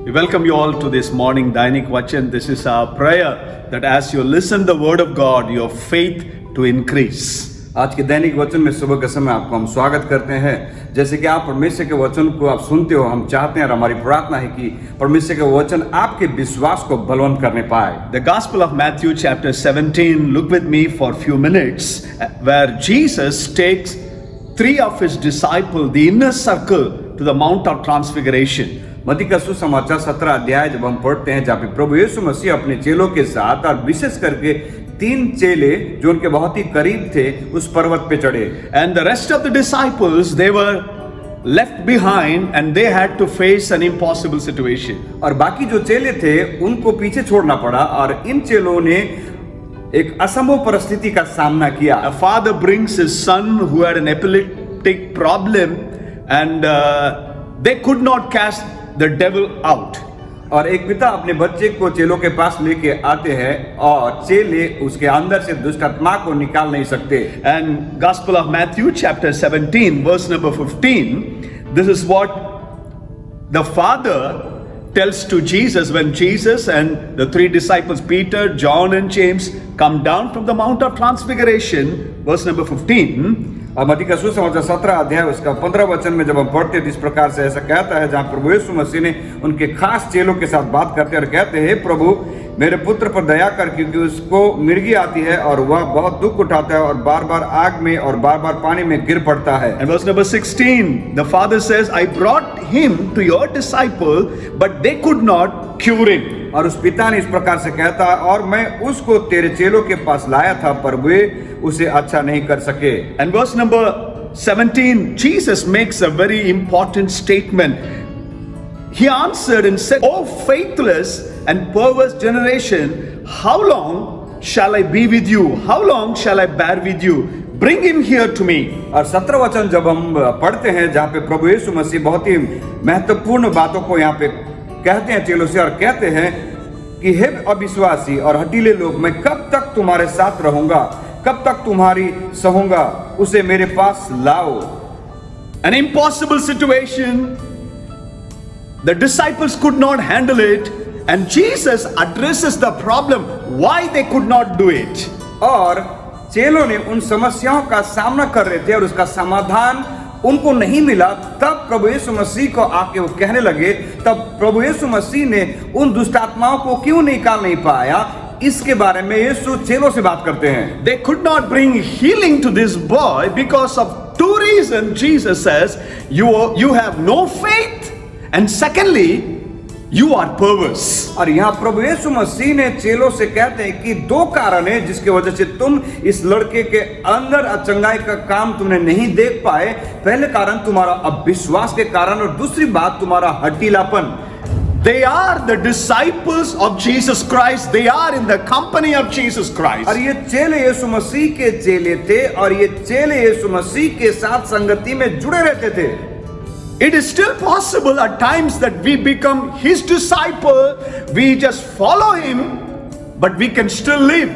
We welcome you all to this morning Dainik Vachan. This is our prayer that as you listen the word of God, your faith to increase. आज के दैनिक वचन में सुबह के समय आपको हम स्वागत करते हैं। जैसे कि आप परमेश्वर के वचन को आप सुनते हो, हम चाहते हैं और हमारी प्रार्थना है कि परमेश्वर के वचन आपके विश्वास को बलवंत करने पाए। The Gospel of Matthew chapter 17, look with me for a few minutes, where Jesus takes 3 of his disciples, the inner circle, to the Mount of Transfiguration. मत्ती का सुसमाचार 17 अध्याय जब हम पढ़ते हैं, जहाँ पे प्रभु यीशु मसीह अपने चेलों के साथ और विशेष करके 3 चेले जो उनके बहुत ही करीब थे उस पर्वत पे चढ़े। And the rest of the disciples, they were left behind and they had to face an impossible situation. और बाकी जो चेले थे उनको पीछे छोड़ना पड़ा और इन चेलों ने एक असंभव परिस्थिति का सामना किया। A father brings his son who had an epileptic problem and they could not cast the devil out. और एक पिता अपने बच्चे को चेलों के पास लेके आते हैं और चेले उसके अंदर से दुष्ट आत्मा को निकाल नहीं सकते। And Gospel of Matthew chapter 17 verse number 15, this is what the father tells to Jesus when Jesus and the 3 disciples, Peter, John and James, come down from the Mount of Transfiguration, verse number 15. और मत्ती का सुसमाचार 17 अध्याय उसका 15 वचन में जब हम पढ़ते हैं, इस प्रकार से ऐसा कहता है, जहाँ प्रभु यीशु मसीह ने उनके खास चेलों के साथ बात करते हैं और कहते हैं, प्रभु मेरे पुत्र पर दया कर, क्योंकि उसको मिर्गी आती है और वह बहुत दुख उठाता है और बार बार आग में और बार बार पानी में गिर पड़ता है। And verse number 16, the father says, I brought him to your disciple, but they could not cure him. और उस पिता ने इस प्रकार से कहता है, और मैं उसको तेरे चेलों के पास लाया था पर वे उसे अच्छा नहीं कर सके। And verse number 17, Jesus makes a very important statement. He answered and said, O faithless and perverse generation, how long shall I be with you? How long shall I bear with you? Bring him here to me. और 17 वचन जब हम पढ़ते हैं, जहाँ पे प्रभु यीशु मसीह बहुत ही महत्वपूर्ण बातों को यहाँ पे कहते हैं चेलों से और कहते हैं कि हे अविश्वासी और हठीले लोग, मैं कब तक तुम्हारे साथ रहूंगा, कब तक तुम्हारी सहूंगा, उसे मेरे पास लाओ। An impossible situation. The disciples could not handle it, and Jesus addresses the problem why they could not do it. और चेलों ने उन समस्याओं का सामना कर रहे थे और उसका समाधान उनको नहीं मिला। तब प्रभु यीशु मसीह को आके वो कहने लगे, तब प्रभु यीशु मसीह ने उन दुष्ट आत्माओं को क्यों निकाल नहीं पाया, इसके बारे में यीशु चेलों से बात करते हैं। They could not bring healing to this boy because of 2 reasons. Jesus says, you have no faith, and secondly, you are perverse. और यहाँ प्रभु यीशु मसीह ने चेलों से कहते हैं कि 2 कारण है जिसके वजह से तुम इस लड़के के अंदर अचंगाई का काम तुमने नहीं देख पाए। पहले कारण तुम्हारा अविश्वास के कारण, और दूसरी बात तुम्हारा हठीलापन। They are the disciples of Jesus Christ. They are in the company of Jesus Christ. और ये चेले यीशु मसीह के चेले थे और ये चेले यीशु मसीह के साथ संगति में जुड़े रहते थे। It is still possible at times that we become his disciple, we just follow him, but we can still live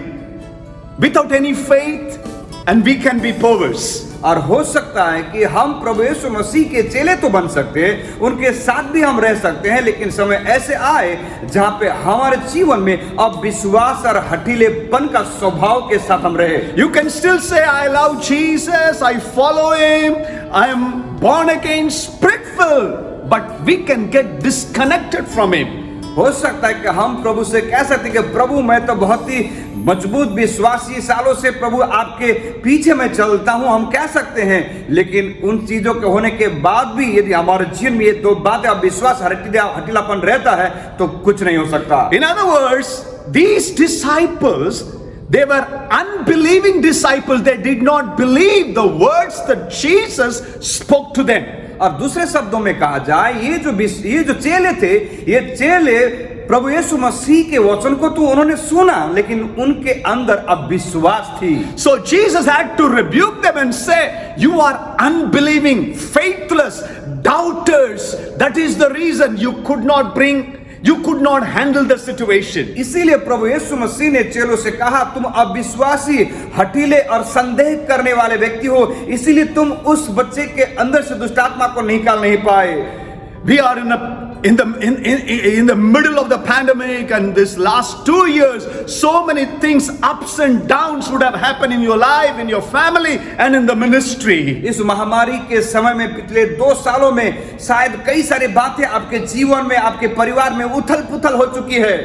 without any faith and we can be perverse. और हो सकता है कि हम प्रभु यीशु मसीह के चेले तो बन सकते हैं, उनके साथ भी हम रह सकते हैं, लेकिन समय ऐसे आए जहां पे हमारे जीवन में अविश्वास और हठीलेपन का स्वभाव के साथ हम रहे। You can still say, I love Jesus, I follow him, I am born again, spirit-filled, but we can get disconnected from him. हो सकता है कि हम प्रभु से कह सकते हैं कि प्रभु मैं तो बहुत ही मजबूत विश्वासी, सालों से प्रभु आपके पीछे मैं चलता हूं, हम कह सकते हैं, लेकिन उन चीजों के होने के बाद भी यदि हमारे जीवन में ये 2 बातें अविश्वास हठीलापन रहता है तो कुछ नहीं हो सकता। In other words, these disciples, they were unbelieving disciples. They did not believe the words that Jesus spoke to them. और दूसरे शब्दों में कहा जाए, ये जो चेले थे, ये चेले प्रभु यीशु मसीह के वचन को तो उन्होंने सुना, लेकिन उनके अंदर अविश्वास थी। So Jesus had to rebuke them and say, you are unbelieving, faithless, doubters. That is the reason you could not handle the situation. इसीलिए प्रभु यीशु मसीह ने चेलों से कहा, तुम अविश्वासी, हठीले और संदेह करने वाले व्यक्ति हो, इसीलिए तुम उस बच्चे के अंदर से दुष्टात्मा को निकाल नहीं पाए। We are in a in the middle of the pandemic and this last 2 years, so many things, ups and downs would have happened in your life, in your family, and in the ministry. इस महामारी के समय में पिछले 2 सालों में शायद कई सारी बातें आपके जीवन में, आपके परिवार में उथल पुथल हो चुकी है।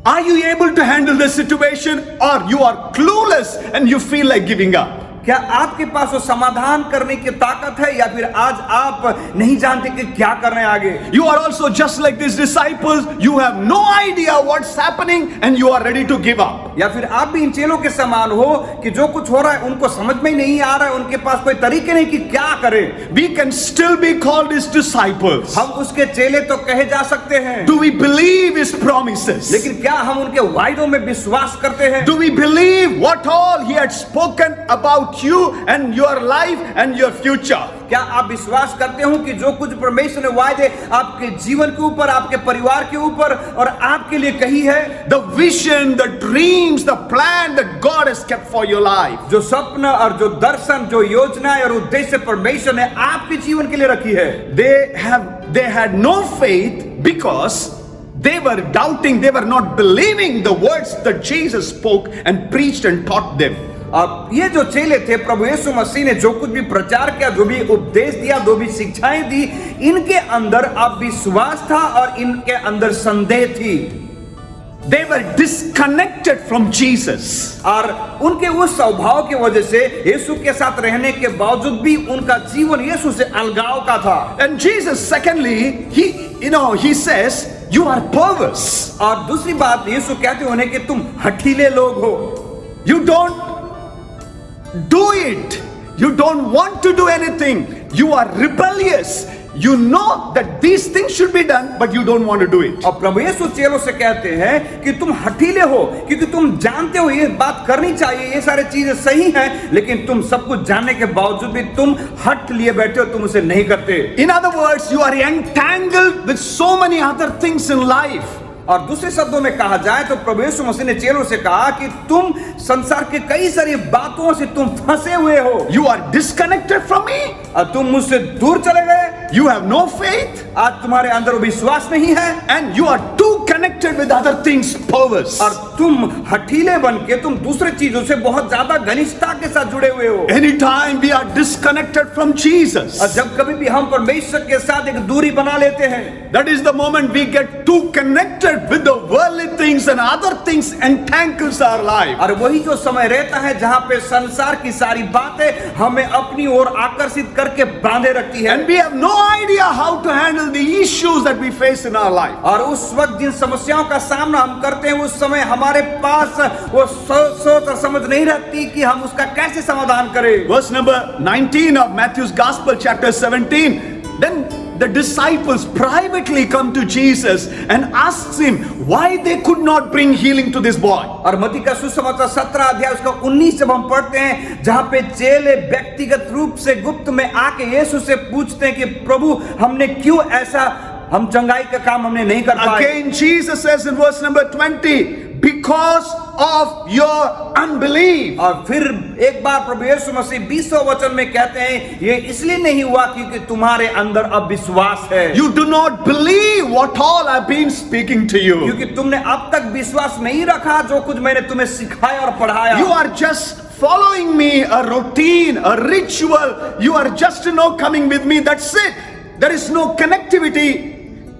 Are you able to handle the situation, or you are clueless and you feel like giving up? क्या आपके पास वो समाधान करने की ताकत है, या फिर आज आप नहीं जानते कि क्या करना है आगे? You are also just like these disciples. You have no idea what's happening and you are ready to give up. या फिर आप भी इन चेलों के समान हो कि जो कुछ हो रहा है उनको समझ में ही नहीं आ रहा है, उनके पास कोई तरीके नहीं कि क्या करें। We can still be called his disciples. हम उसके चेले तो कहे जा सकते हैं। Do we believe his promises? लेकिन क्या हम उनके वायदों में विश्वास करते हैं? Do we believe what all he had spoken about you and your life and your future? क्या आप विश्वास करते हो कि जो कुछ परमेश्वर ने वायदे आपके जीवन के ऊपर, आपके परिवार के ऊपर और आपके लिए कही है? The vision, the dreams, the plan that God has kept for your life. जो सपन और जो दर्शन, जो योजनाएं और उद्देश्य परमेश्वर ने आपके जीवन के लिए रखी है, They had no faith because they were doubting, they were not believing the words that Jesus spoke and preached and taught them. अब ये जो चेले थे, प्रभु यीशु मसीह ने जो कुछ भी प्रचार किया, जो भी उपदेश दिया, जो भी शिक्षाएं दी, इनके अंदर अविश्वास था और इनके अंदर संदेह थी। They were disconnected from Jesus. और उनके उस स्वभाव की वजह से यीशु के साथ रहने के बावजूद भी उनका जीवन यीशु से अलगाव का था। And Jesus, secondly, he says, you are perverse. और दूसरी बात यीशु कहते हैं उन्हें कि तुम हठीले लोग हो। You don't do it. You don't want to do anything. You are rebellious. You know that these things should be done, but you don't want to do it. और प्रभु यीशु चेलों से कहते हैं कि तुम हठीले हो, क्योंकि तुम जानते हो ये बात करनी चाहिए, ये सारी चीजें सही हैं, लेकिन तुम सब कुछ जानने के बावजूद भी तुम हट लिए बैठे हो, तुम उसे नहीं करते। In other words, you are entangled with so many other things in life. और दूसरे शब्दों में कहा जाए तो प्रभु यीशु मसीह ने चेलों से कहा कि तुम संसार के कई सारी बातों से तुम फंसे हुए हो। You are disconnected from me. और तुम मुझसे दूर चले गए। You have no faith. आज तुम्हारे अंदर विश्वास नहीं है। And you are too connected with other things, perverse. और तुम हठीले बनके तुम दूसरे चीजों से बहुत ज्यादा घनिष्ठता के साथ जुड़े हुए हो। Anytime we are disconnected from Jesus, और जब कभी भी हम परमेश्वर के साथ एक दूरी बना लेते हैं, that is the moment we get too connected with the worldly things and other things entangles our life. और वही जो समय रहता है जहां पे संसार की सारी बातें हमें अपनी ओर आकर्षित करके बांधे रखती है। And we have no idea how to handle the issues that we face in our life. और उस वक्त जिन समस्याओं का सामना हम करते हैं, उस समय हमारे पास वो सोच और समझ नहीं रहती कि हम उसका कैसे समाधान करें। Verse number 19 of Matthew's Gospel, chapter 17. Then the disciples privately come to Jesus and asks him why they could not bring healing to this boy. और मत्ती का सुसमाचार 17 अध्याय उसका 19 जब हम पढ़ते हैं, जहां पे चेले व्यक्तिगत रूप से गुप्त में आके यीशु से पूछते हैं कि प्रभु हमने क्यों ऐसा, हम चंगाई का काम हमने नहीं कर पाए। Again Jesus says in verse number 20, because of your unbelief. और फिर एक बार प्रभु यीशु मसीह 20वें वचन में कहते हैं ये इसलिए नहीं हुआ क्योंकि तुम्हारे अंदर अविश्वास है। You do not believe what all I've been speaking to you. क्योंकि तुमने अब तक विश्वास नहीं रखा जो कुछ मैंने तुम्हें सिखाया और पढ़ाया। You are just following me, a routine, a ritual. You are just coming with me. That's it. There is no connectivity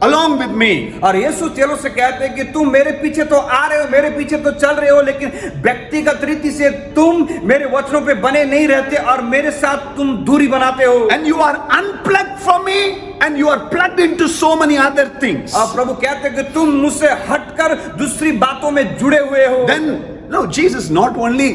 along with me. और यीशु चेलों से कहते हैं कि तुम मेरे पीछे तो आ रहे हो, मेरे पीछे तो चल रहे हो, लेकिन व्यक्तिगत रीति से तुम मेरे वचनों पे बने नहीं रहते और मेरे साथ तुम दूरी बनाते हो। And you are unplugged from me and you are plugged into so many other things. और प्रभु कहते हैं कि तुम मुझसे हटकर दूसरी बातों में जुड़े हुए हो। Then no, Jesus not only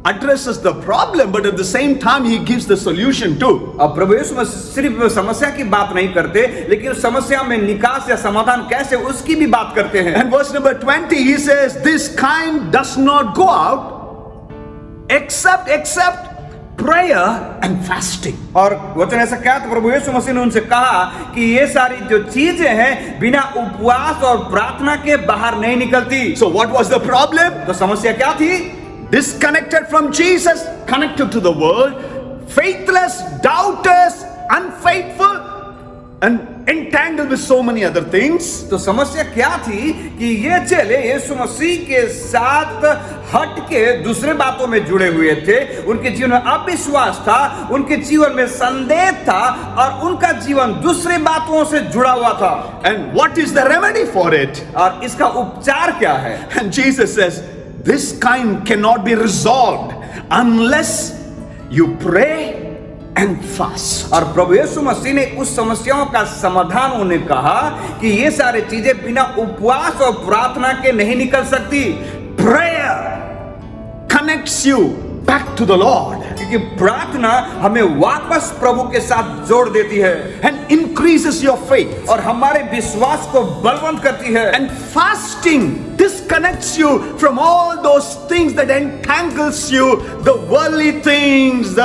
addresses the problem, but at the same time he gives the solution too. अब प्रभु यीशु सिर्फ समस्या की बात नहीं करते, लेकिन समस्या में निकास या समाधान कैसे उसकी भी बात करते हैं। And verse number 20 he says, this kind does not go out except prayer and fasting. और वचन ऐसा क्या था, प्रभु यीशु मसीह ने उनसे कहा कि ये सारी जो चीजें हैं बिना उपवास और प्रार्थना के बाहर नहीं निकलती। So what was the problem? तो समस्या क्या थी? Disconnected from Jesus, connected to the world, faithless, doubters, unfaithful, and entangled with so many other things. तो समस्या क्या थी कि ये चेले यीशु मसीह के साथ हट के दूसरे बातों में जुड़े हुए थे। उनके जीवन में अविश्वास था, उनके जीवन में संदेह था और उनका जीवन दूसरे बातों से जुड़ा हुआ था। And what is the remedy for it? और इसका उपचार क्या है? And Jesus says, this kind cannot be resolved unless you pray and fast. और प्रभु यीशु मसीह ने उस समस्याओं का समाधान उन्हें कहा कि ये सारी चीजें बिना उपवास और प्रार्थना के नहीं निकल सकती। Prayer connects you back to the Lord क्योंकि प्रार्थना हमें वापस प्रभु के साथ जोड़ देती है and increases your faith. और हमारे विश्वास को बलवंत करती है। And fasting disconnects you from all those things that entangles you, the worldly things,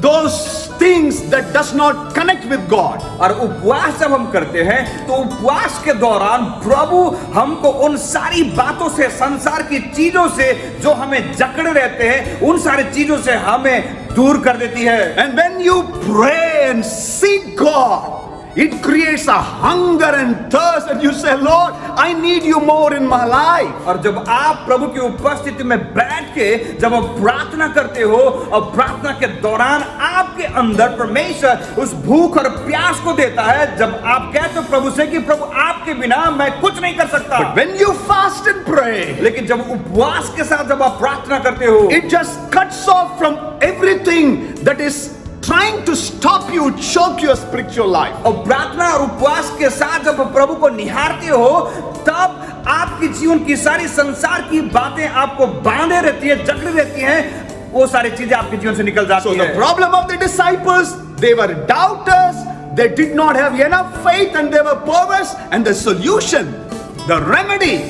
those things that does not connect with God. और उपवास जब हम करते हैं तो उपवास के दौरान प्रभु हमको उन सारी बातों से, संसार की चीजों से जो हमें जकड़े रहते हैं, उन सारी चीजों से हमें दूर कर देती है। And when you pray and seek God, it creates a hunger and thirst, and you say, Lord, I need you more in my life. और जब आप प्रभु की उपस्थिति में बैठ के जब आप प्रार्थना करते हो और प्रार्थना के दौरान आपके अंदर परमेश्वर उस भूख और प्यास को देता है, जब आप कहते हो प्रभु से कि प्रभु आपके बिना मैं कुछ नहीं कर सकता। But when you fast and pray, लेकिन जब उपवास के साथ जब आप प्रार्थना करते हो, it just cuts off from everything that is trying to stop you, choke your spiritual life. और प्रार्थना और उपवास के साथ जब प्रभु को निहारते हो, तब आपके जीवन की सारी संसार की बातें आपको बांधे रहती है, जकड़े रहती हैं, वो सारी चीजें आपके जीवन से निकल जाती So हैं। the problem of the disciples, they were doubters, they did not have enough faith, and they were perverse. And the solution, the remedy,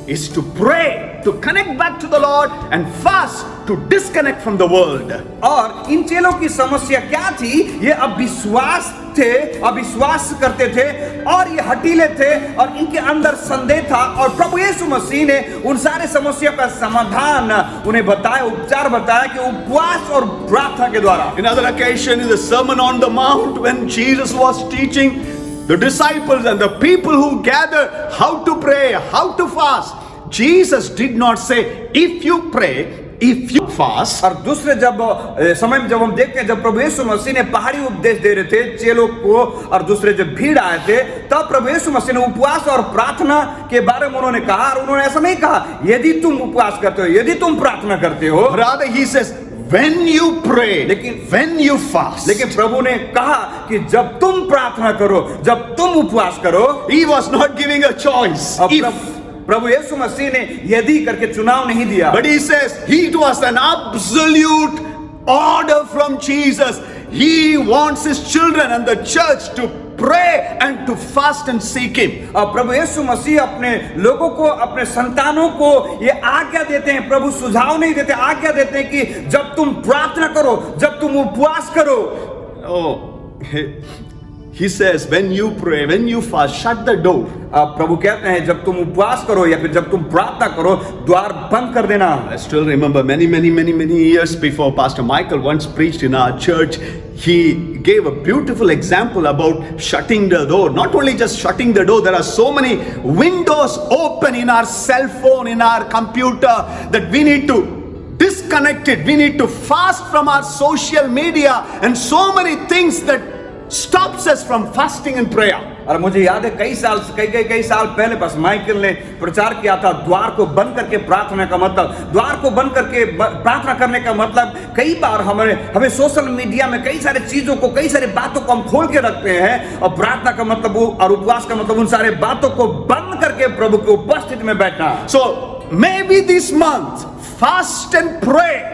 is to pray, to connect back to the Lord, and fast to disconnect from the world. और इन चेलों की समस्या क्या थी? ये अविश्वास थे, अविश्वास करते थे और ये हठीले थे और इनके अंदर संदेह था। और प्रभु यीशु मसीह ने उन सारे समस्या का समाधान उन्हें बताया, उपचार बताया कि उपवास और प्रार्थना के द्वारा। Another occasion in the Sermon on the Mount, when Jesus was teaching the disciples and the people who gathered how to pray, how to fast, Jesus did not say, if you pray, if you fast. और दूसरे जब समय में जब हम देखते हैं, जब प्रभु यीशु मसीह ने पहाड़ी उपदेश दे रहे थे चेलों को और दूसरे जब भीड़ आए थे, तब प्रभु यीशु मसीह ने उपवास और प्रार्थना के बारे में उन्होंने कहा। और उन्होंने ऐसा नहीं कहा यदि तुम उपवास करते हो, यदि तुम प्रार्थना करते हो। Rather he says, when you pray, लेकिन when you fast. लेकिन प्रभु ने कहा कि जब तुम प्रार्थना करो, जब तुम उपवास करो। He was not giving a choice. प्रभु यीशु मसीह ने यदि करके चुनाव नहीं दिया, But he says it was an absolute order from Jesus. He wants his children and the church to pray and to fast and seek him. और प्रभु यीशु मसीह अपने लोगों को, अपने संतानों को ये आज्ञा देते हैं, प्रभु सुझाव नहीं देते, आज्ञा देते हैं कि जब तुम प्रार्थना करो, जब तुम उपवास करो। Oh, he says when you pray, when you fast, shut the door. प्रभु कहते हैं जब तुम उपवास करो या फिर जब तुम प्रार्थना करो, द्वार बंद कर देना। I still remember many years before Pastor Michael once preached in our church. He gave a beautiful example about shutting the door. Not only just shutting the door, there are so many windows open in our cell phone, in our computer, that we need to disconnect it. We need to fast from our social media and so many things that stops us from fasting and prayer. और मुझे याद है कई साल पहले पास Michael ने प्रचार किया था, द्वार को बंद करके प्रार्थना का मतलब, द्वार को बंद करके प्रार्थना करने का मतलब, कई बार हमें सोशल मीडिया में कई सारे चीजों को, कई सारे बातों को हम खोल के रखते हैं। और प्रार्थना का मतलब और उपवास का मतलब उन सारे बातों को बंद करके प्रभु की उपस्थिति में बैठना। So maybe this month fast and pray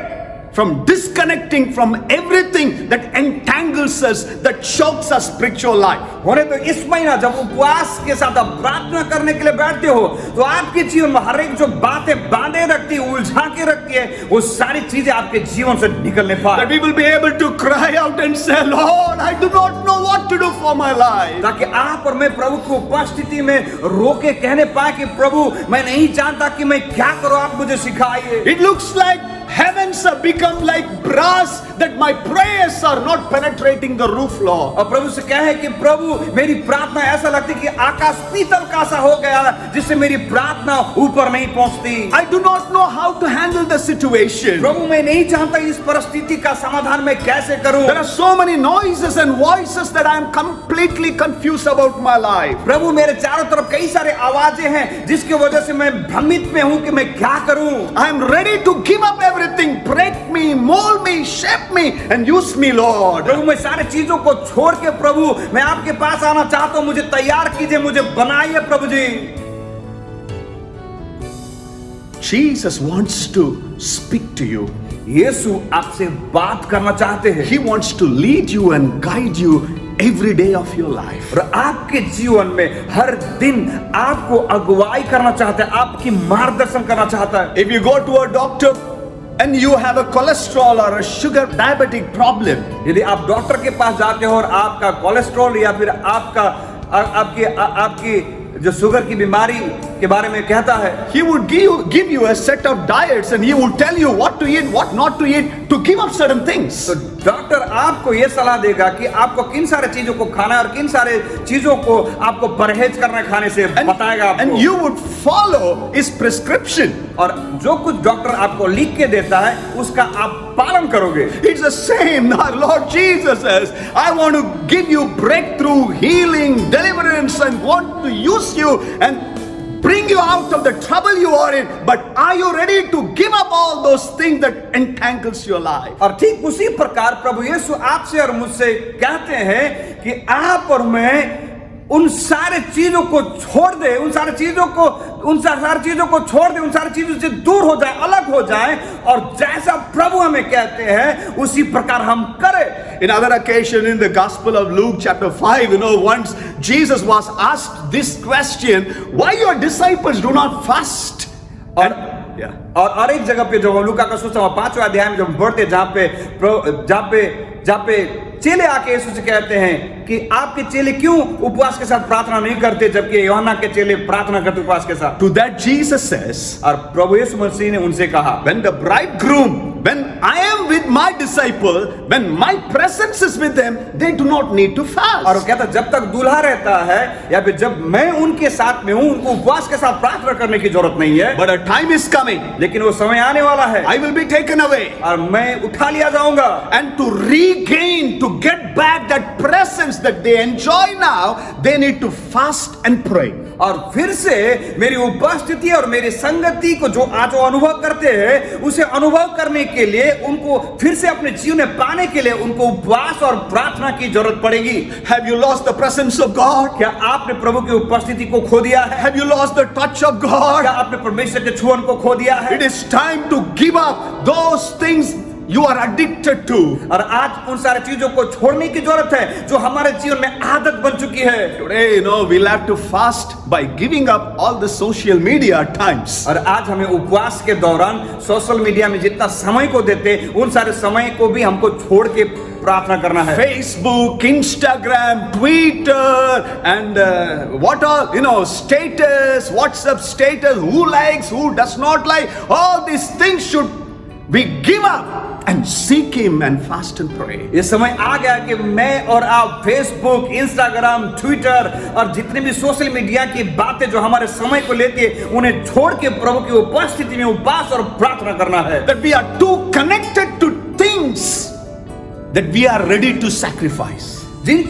from disconnecting from everything that entangles us, that chokes our spiritual life. होने तो इस महीना जब उपवास के साथ आप प्रार्थना करने के लिए बैठते हो, तो आपके जीवन में हर एक जो बातें बांधे रखती है, उलझा के रखती है, वो सारी चीजें आपके जीवन से निकलने पाए। That we will be able to cry out and say, Lord, I do not know what to do for my life. ताकि आप और मैं प्रभु की उपस्थिति में रोके कहने पाए कि प्रभु मैं नहीं जानता कि मैं क्या करूं, आप मुझे सिखाइए। It looks like heavens have become like brass that my prayers are not penetrating the roof, Lord. और प्रभु से कहे कि प्रभु मेरी प्रार्थना ऐसा लगती कि आकाश पीतल का सा हो गया जिससे मेरी प्रार्थना ऊपर नहीं पहुंचती। I do not know how to handle the situation. प्रभु मैं नहीं जानता इस परिस्थिति का समाधान मैं कैसे करूं। There are so many noises and voices that I am completely confused about my life. प्रभु मेरे चारों तरफ कई सारे आवाजें हैं जिसकी वजह से मैं भ्रमित में हूं कि मैं क्या करूं। I am ready to give up everything, break me, mold me, shape me and use me, Lord. प्रभु मैं सारे चीजों को छोड़ के प्रभु मैं आपके पास आना चाहता हूं, मुझे तैयार कीजिए, मुझे बनाइए प्रभु जी। Jesus wants to speak to you. यीशु आपसे बात करना चाहते हैं। He wants to lead you and guide you every day of your life. और आपके जीवन में हर दिन आपको अगुवाई करना चाहता है, आपकी मार्गदर्शन करना चाहता है। If you go to a doctor and you have a cholesterol or a sugar diabetic problem, यदि आप डॉक्टर के पास जाते हो और आपका कोलेस्ट्रॉल या फिर आपकी जो शुगर की बीमारी के बारे में कहता है, he would give you a set of diets and he would tell you what to eat, what not to eat, to give up certain things. तो डॉक्टर आपको यह सलाह देगा कि आपको किन सारे चीजों को खाना है और किन सारे चीजों को आपको परहेज करना खाने से बताएगा आपको। And you would follow his prescription. और जो कुछ डॉक्टर आपको लिख के देता है उसका आप पालन करोगे। It's the same. Our Lord Jesus says, I want to give you breakthrough, healing, deliverance and want to use you and bring you out of the trouble you are in. But are you ready to give up all those things that entangles your life? और ठीक उसी प्रकार प्रभु यीशु आपसे और मुझसे कहते हैं कि आप और मैं उन सारे चीजों को छोड़ दे, उन सारी चीजों को छोड़ दे, उन सारी चीजों से दूर हो जाए, अलग हो जाए और जैसा प्रभु हमें कहते हैं उसी प्रकार हम करें। In other occasion in the Gospel of Luke chapter 5, once Jesus was asked this question, why your disciples do not fast? और एक जगह पे जो लूका का सुसमाचार 5वें अध्याय में जब बढ़ते जहाँ पे चेले आके यीशु से कहते हैं कि आपके चेले क्यों उपवास के साथ प्रार्थना नहीं करते जबकि यूहन्ना के चेले प्रार्थना करते उपवास के साथ। To that Jesus says, और प्रभु यीशु मसीह ने उनसे कहा, when the bridegroom, when I am with my disciple, when my presence is with them, they do not need to fast. और वो कहता जब तक दूल्हा रहता है या फिर जब मैं उनके साथ में हूं उनको उपवास के साथ प्रार्थना करने की जरूरत नहीं है। But a time is coming, लेकिन वो समय आने वाला है, I will be taken away, और मैं उठा लिया जाऊंगा। and to regain, to get back that presence that they enjoy now, they need to fast and pray. और फिर से मेरी उपस्थिति और मेरी संगति को जो आज वो अनुभव करते हैं उसे अनुभव करने के लिए उनको फिर से अपने जीवन में पाने के लिए उनको उपवास और प्रार्थना की जरूरत पड़ेगी। Have you lost the presence of God? क्या आपने प्रभु की उपस्थिति को खो दिया है? Have you lost the touch of God? क्या आपने परमेश्वर के छुअन को खो दिया है? It is time to give up those things you are addicted to. और आज उन सारी चीजों को छोड़ने की जरूरत है जो हमारे जीवन में आदत बन चुकी है। Today, we'll have to fast by giving up all the social media at times. और आज हमें उपवास के दौरान सोशल मीडिया में जितना समय को देते उन सारे समय को भी हमको छोड़ के प्रार्थना करना है। Facebook, Instagram, Twitter, and what all, status, WhatsApp status, who likes, who does not like, all these things should we give up and seek him and fast and pray. ये समय आ गया कि मैं और आप फेसबुक, इंस्टाग्राम, ट्विटर और जितने भी सोशल मीडिया की बातें जो हमारे समय को लेती है उन्हें छोड़ के प्रभु की उपस्थिति में उपवास और प्रार्थना करना है। That we are too connected to things that we are ready to sacrifice. जिन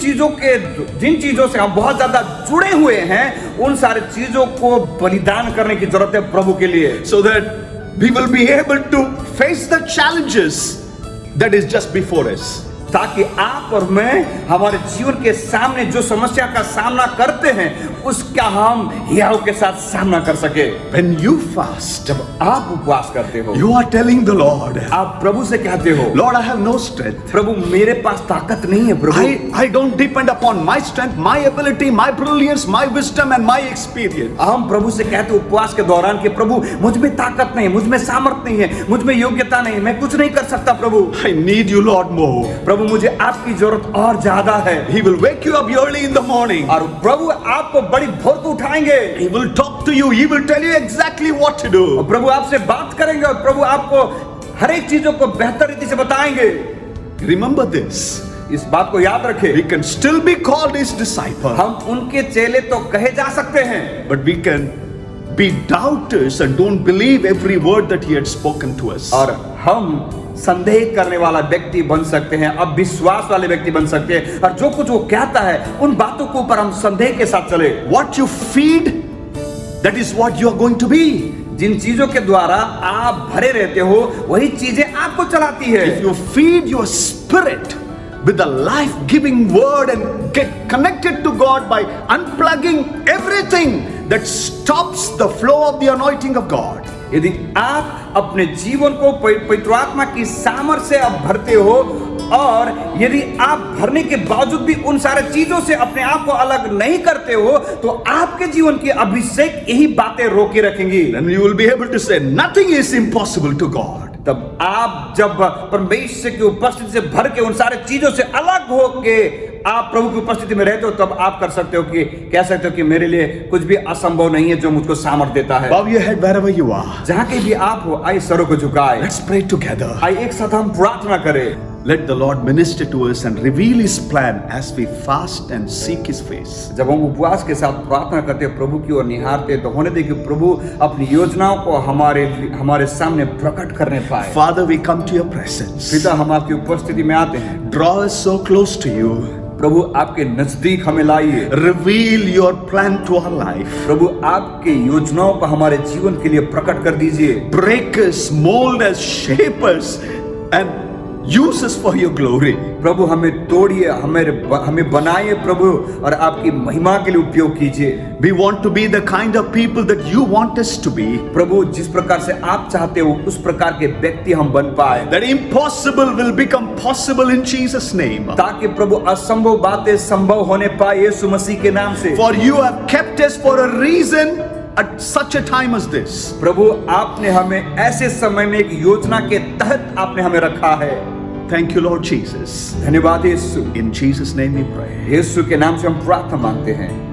चीजों से हम बहुत ज्यादा जुड़े हुए हैं उन सारे चीजों को बलिदान करने की जरूरत है प्रभु के लिए। So that we will be able to face the challenges that is just before us. ताकि आप और मैं हमारे जीवन के सामने जो समस्या का सामना करते हैं उसका हम हियाव के साथ सामना कर सके। When you fast, जब आप उपवास करते हो, you are telling the Lord, आप प्रभु से कहते हो, Lord, I have no strength. प्रभु मेरे पास ताकत नहीं है प्रभु। I don't depend upon my strength, my ability, my brilliance, my wisdom and my experience. हम प्रभु से कहते उपवास के दौरान कि प्रभु मुझ में ताकत नहीं, मुझ में सामर्थ्य नहीं है, मुझ में योग्यता नहीं, मैं कुछ नहीं कर सकता प्रभु। I need you, Lord, more. प्रभु मुझे आपकी जरूरत और ज्यादा है। He will wake you up early in the morning. और प्रभु आपको बड़ी भोर को उठाएंगे। He will talk to you. He will tell you exactly what to do. और प्रभु आपसे बात करेंगे और प्रभु आपको हर एक चीजों को बेहतर रीति से बताएंगे। Remember this. इस बात को याद रखें, We can still be called his disciple, हम उनके चेले तो कहे जा सकते हैं, but we can be doubters and don't believe every word that he had spoken to us. और हम संदेह करने वाला व्यक्ति बन सकते हैं, अब विश्वास वाले व्यक्ति बन सकते हैं, और जो कुछ वो कहता है उन बातों के ऊपर हम संदेह के साथ चले। What you feed, that is what you are going to be. जिन चीजों के द्वारा आप भरे रहते हो वही चीजें आपको चलाती है। If you feed your spirit with the life-giving word and get connected to God by unplugging everything that stops the flow of the anointing of God. यदि आप अपने जीवन को पवित्र आत्मा की सामर्थ्य से आप भरते हो, और यदि आप भरने के बावजूद भी उन सारे चीजों से अपने आप को अलग नहीं करते हो, तो आपके जीवन की अभिषेक यही बातें रोके रखेंगी। Then you will be able to say nothing is impossible to God. तब आप जब परमेश्वर की उपस्थिति से भर के उन सारे चीजों से अलग होके आप प्रभु की उपस्थिति में रहते हो, तब आप कर सकते हो कि कह सकते हो कि मेरे लिए कुछ भी असंभव नहीं है जो मुझको सामर्थ्य देता है। Bow your head wherever you are. जहां कहीं भी आप हो, आइए सरों को झुकाएं, Let's pray together. आइए एक साथ हम प्रार्थना करें। Let the Lord minister to us and reveal his plan as we fast and seek his face. जब हम उपवास के साथ प्रार्थना करते हैं, प्रभु की ओर निहारते हैं, तो होने दे कि प्रभु अपनी योजनाओं को हमारे सामने प्रकट करने पाए। Father, we come to your presence. पिता, हम आपकी उपस्थिति में आते हैं। Draw us so close to you. प्रभु आपके नजदीक हमें लाइए। Reveal your plan to our life. प्रभु आपके योजनाओं को हमारे जीवन के लिए प्रकट कर दीजिए। Break us, mold us, shape us, and use us for your glory. प्रभु हमें तोड़िए, हमें बनाइए प्रभु, और आपकी महिमा के लिए उपयोग कीजिए। We want to be the kind of people that you want us to be. प्रभु जिस प्रकार से आप चाहते हो उस प्रकार के व्यक्ति हम बन पाए, That impossible will become possible in Jesus' name. ताकि प्रभु असंभव बातें संभव होने पाए यीशु मसीह के नाम से। For you have kept us for a reason at such a time as this. प्रभु आपने हमें ऐसे समय में एक योजना के तहत आपने हमें रखा है। Thank you, Lord Jesus. धन्यवाद यीशु। In Jesus' name we pray. यीशु के नाम से हम प्रार्थना मांगते हैं।